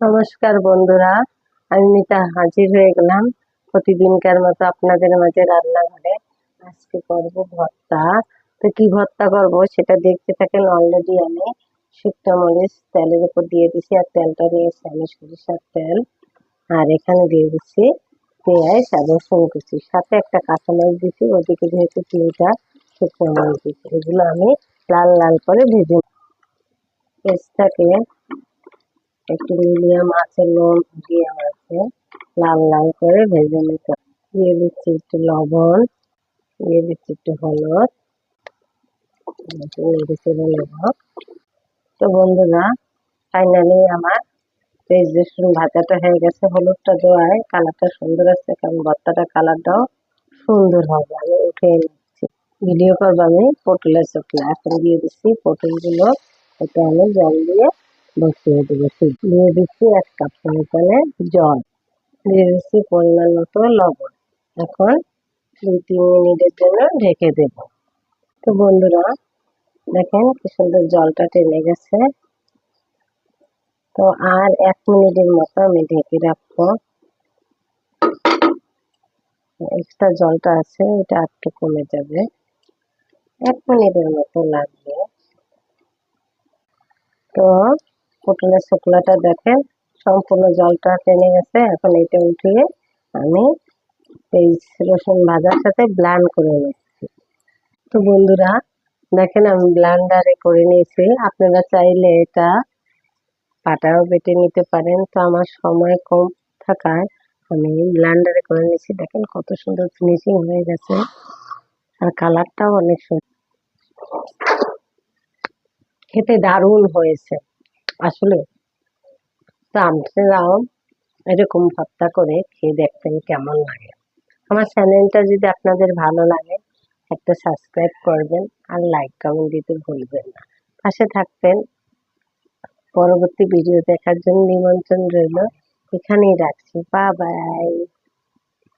নমস্কার বন্ধুরা, আমি মিতা হাজির হয়ে গেলাম প্রতিদিনকার মতো আপনাদের মাঝে রান্নাঘরে। আজকে করব ভর্তা। তো কি ভর্তা করব সেটা দেখতে থাকেন। অলরেডি আমি শুকনো মরিচ তেলের উপর দিয়ে দিছি, আর তেলটা নিয়েছি আমি সরিষার তেল। আর এখানে দিয়ে দিচ্ছি পেঁয়াজ আর রসুন কুচি, সাথে একটা কাঁচামরিচ দিচ্ছি। ওদিকে যেহেতু 3টা শুকনো মরিচ দিচ্ছি, এগুলো আমি লাল লাল করে ভেজে পেঁয়াজটাকে একটু মিডিয়াম আঁচে নুন দিয়ে আমাকে লাল লাল করে ভেজে নিতে হবে। দিয়ে দিচ্ছি একটু লবণ, দিয়ে দিচ্ছি একটু হলুদ, নেড়ে চেড়ে নেব। তো বন্ধুরা, ফাইনালি আমার পেঁয়াজ রসুন ভাজাটা হয়ে গেছে। হলুদটা দেওয়ায় কালারটা সুন্দর আসছে, কারণ ভর্তাটা কালারটাও সুন্দর হবে। আমি উঠিয়ে নিচ্ছি, ভিডিও করবো আমি পটলের চোখলা। এখন দিয়ে দিচ্ছি পটলগুলো, এটা আমি জল দিয়ে বসিয়ে দেবো। দিয়ে দিচ্ছি 1 কাপ পরিমাণে জল, দিয়ে দিচ্ছি পরিমাণ মতো লবণ। এখন 2-3 মিনিটের জন্য ঢেকে দেব। তো বন্ধুরা দেখেন কি সুন্দর জলটা টেনে গেছে। তো আর 1 মিনিটের মতো আমি ঢেকে রাখবো। এক্সট্রা জলটা আছে এটা একটু কমে যাবে, 1 মিনিটের মতো লাগবে। তো পটলের শুকলাটা দেখেন সম্পূর্ণ জলটা টেনে গেছে। এখন এটা উঠিয়ে আমি পেঁয়াজ রসুন ভাজার সাথে ব্লেন্ড করে নিচ্ছি। তো বন্ধুরা দেখেন আমি ব্লেন্ডারে করে নিয়েছি, আপনারা চাইলে এটা পাটাও বেটে নিতে পারেন। তো আমার সময় কম থাকায় আমি ব্লেন্ডারে করে নিয়েছি। দেখেন কত সুন্দর ফিনিশিং হয়ে গেছে, আর কালারটাও অনেক সুন্দর, খেতে দারুণ হয়েছে আসলে। তো আপনারাও এরকম ভর্তা করে খেয়ে দেখবেন কেমন লাগে। আমার চ্যানেলটা যদি আপনাদের ভালো লাগে একটা সাবস্ক্রাইব করবেন, আর লাইক কমেন্ট দিতে ভুলবেন না। পাশে থাকবেন। পরবর্তী ভিডিও দেখার জন্য নিমন্ত্রণ রইল। এখানেই রাখছি, বাই বাই।